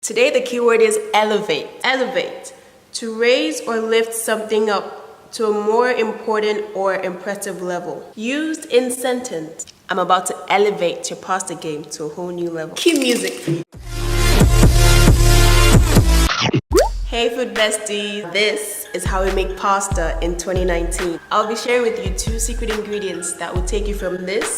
Today the keyword is elevate. Elevate. To raise or lift something up to a more important or impressive level. Used in sentence. I'm about to elevate your pasta game to a whole new level. Cue music, please. Hey food besties, this is how we make pasta in 2019. I'll be sharing with you 2 secret ingredients that will take you from this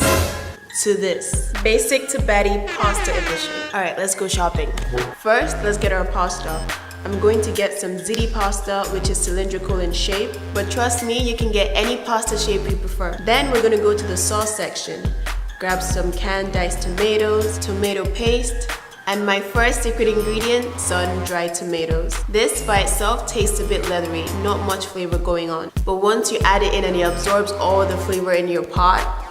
to this. Basic to Betty pasta edition. Alright, let's go shopping. First, let's get our pasta. I'm going to get some ziti pasta, which is cylindrical in shape, but trust me, you can get any pasta shape you prefer. Then we're gonna go to the sauce section. Grab some canned diced tomatoes, tomato paste, and my first secret ingredient, sun-dried tomatoes. This by itself tastes a bit leathery, not much flavor going on. But once you add it in and it absorbs all the flavor in your pot,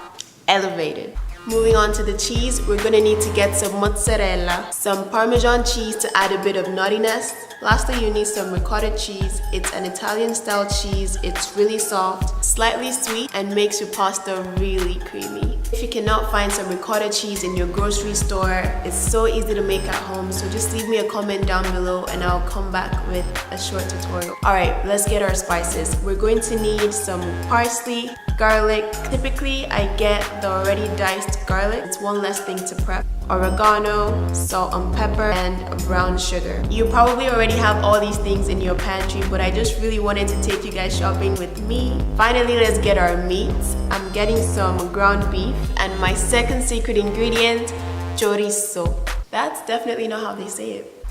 elevated. Moving on to the cheese, we're gonna need to get some mozzarella, some Parmesan cheese to add a bit of nuttiness. Lastly, you need some ricotta cheese. It's an Italian style cheese. It's really soft, slightly sweet, and makes your pasta really creamy. If you cannot find some ricotta cheese in your grocery store, it's so easy to make at home, so just leave me a comment down below and I'll come back with a short tutorial. Alright, let's get our spices. We're going to need some parsley, garlic. Typically, I get the already diced garlic. It's one less thing to prep. Oregano, salt and pepper, and brown sugar. You probably already have all these things in your pantry, but I just really wanted to take you guys shopping with me. Finally, let's get our meats. I'm getting some ground beef, and my second secret ingredient, chorizo. That's definitely not how they say it.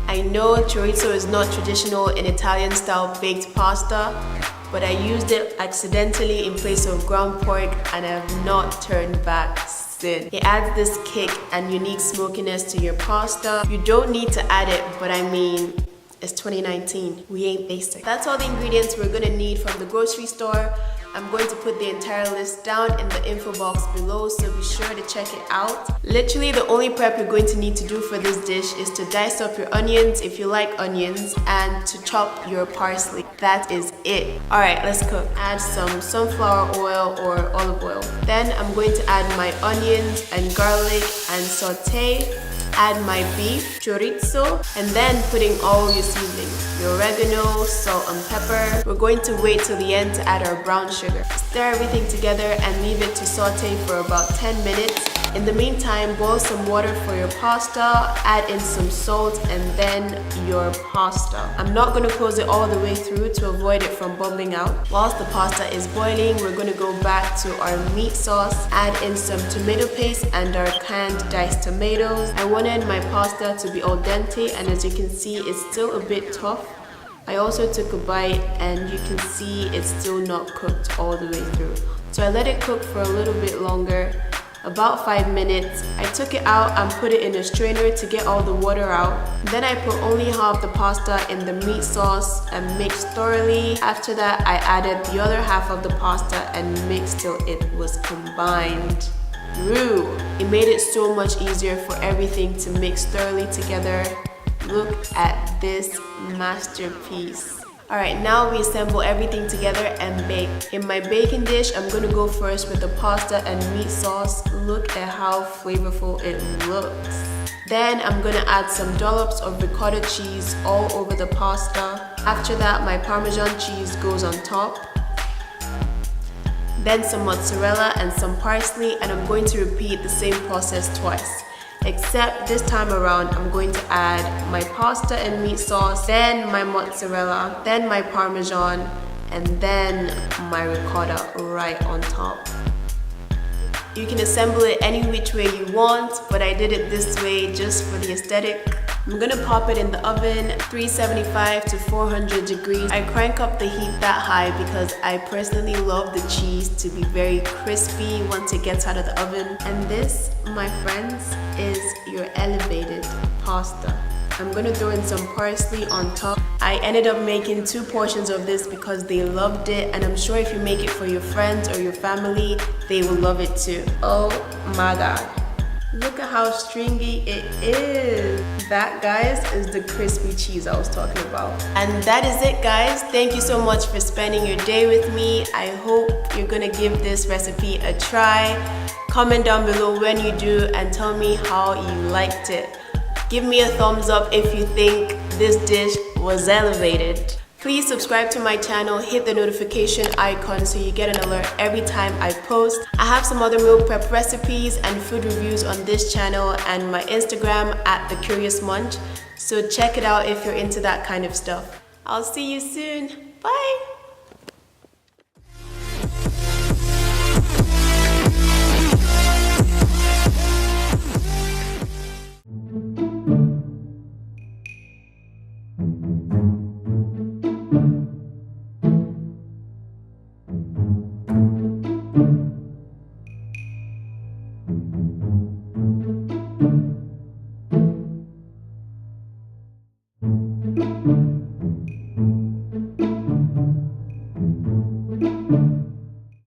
I know chorizo is not traditional in Italian style baked pasta, but I used it accidentally in place of ground pork and I have not turned back since. It adds this kick and unique smokiness to your pasta. You don't need to add it, but I mean, it's 2019. We ain't basic. That's all the ingredients we're gonna need from the grocery store. I'm going to put the entire list down in the info box below, so be sure to check it out. Literally, the only prep you're going to need to do for this dish is to dice up your onions if you like onions and to chop your parsley. That is it. Alright, let's cook. Add some sunflower oil or olive oil. Then I'm going to add my onions and garlic and saute. Add my beef, chorizo, and then putting all your seasonings, your oregano, salt and pepper. We're going to wait till the end to add our brown sugar. Stir everything together and leave it to saute for about 10 minutes. In the meantime, boil some water for your pasta, add in some salt, and then your pasta. I'm not going to close it all the way through to avoid it from bubbling out. Whilst the pasta is boiling, we're going to go back to our meat sauce, add in some tomato paste and our canned diced tomatoes. I wanted my pasta to be al dente, and as you can see, it's still a bit tough. I also took a bite and you can see it's still not cooked all the way through. So I let it cook for a little bit longer. About 5 minutes. I took it out and put it in a strainer to get all the water out. Then I put only half the pasta in the meat sauce and mixed thoroughly. After that, I added the other half of the pasta and mixed till it was combined. It made it so much easier for everything to mix thoroughly together. Look at this masterpiece. Alright, now we assemble everything together and bake. In my baking dish, I'm gonna go first with the pasta and meat sauce. Look at how flavorful it looks. Then I'm gonna add some dollops of ricotta cheese all over the pasta. After that, my Parmesan cheese goes on top. Then some mozzarella and some parsley, and I'm going to repeat the same process twice. Except this time around, I'm going to add my pasta and meat sauce, then my mozzarella, then my Parmesan, and then my ricotta right on top. You can assemble it any which way you want, but I did it this way just for the aesthetic. I'm gonna pop it in the oven, 375 to 400 degrees. I crank up the heat that high because I personally love the cheese to be very crispy once it gets out of the oven. And this, my friends, is your elevated pasta. I'm gonna throw in some parsley on top. I ended up making 2 portions of this because they loved it, and I'm sure if you make it for your friends or your family, they will love it too. Oh my god. Look at how stringy it is. That, guys, is the crispy cheese I was talking about. And that is it, guys. Thank you so much for spending your day with me. I hope you're gonna give this recipe a try. Comment down below when you do and tell me how you liked it. Give me a thumbs up if you think this dish was elevated. Please subscribe to my channel, hit the notification icon so you get an alert every time I post. I have some other meal prep recipes and food reviews on this channel and my Instagram at The Curious Munch. So check it out if you're into that kind of stuff. I'll see you soon. Bye!